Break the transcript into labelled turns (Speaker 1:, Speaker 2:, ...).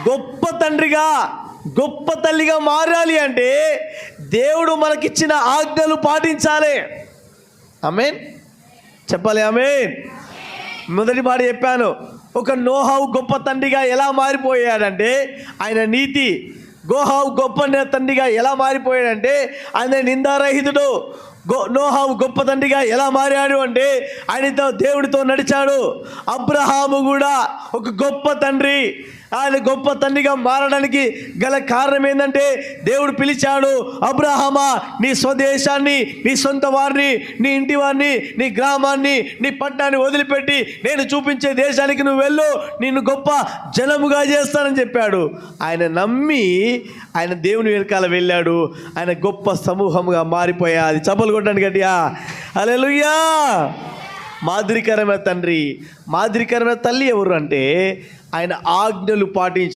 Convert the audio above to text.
Speaker 1: గొప్ప తండ్రిగా, గొప్ప తల్లిగా మారాలి అంటే దేవుడు మనకిచ్చిన ఆజ్ఞలు పాటించాలి. ఆమేన్ చెప్పాలి. ఆమేన్. మొదటి మాట చెప్పాను. ఒక నోహావు గొప్ప తండ్రిగా ఎలా మారిపోయాడంటే ఆయన నీతి, నోహావు గొప్ప తండ్రిగా ఎలా మారిపోయాడంటే ఆయన నిందారహితుడు. నోహావు గొప్ప తండ్రిగా ఎలా మారాడు అంటే ఆయనతో దేవుడితో నడిచాడు. అబ్రహాము కూడా ఒక గొప్ప తండ్రి. ఆయన గొప్ప తండ్రిగా మారడానికి గల కారణం ఏంటంటే దేవుడు పిలిచాడు, అబ్రహామా నీ స్వదేశాన్ని, నీ సొంత వారిని, నీ ఇంటి వారిని, నీ గ్రామాన్ని, నీ పట్టణాన్ని వదిలిపెట్టి నేను చూపించే దేశానికి నువ్వు వెళ్ళు, నిన్ను గొప్ప జనముగా చేస్తానని చెప్పాడు. ఆయన నమ్మి ఆయన దేవుని వెనకాల వెళ్ళాడు. ఆయన గొప్ప సమూహంగా మారిపోయాది. చప్పలు కొట్టండి గట్టిగా. హల్లెలూయా. మాదిరికరమైన తండ్రి, మాదిరికరమైన తల్లి ఎవరు అంటే ఆయన ఆజ్ఞలు పాటించి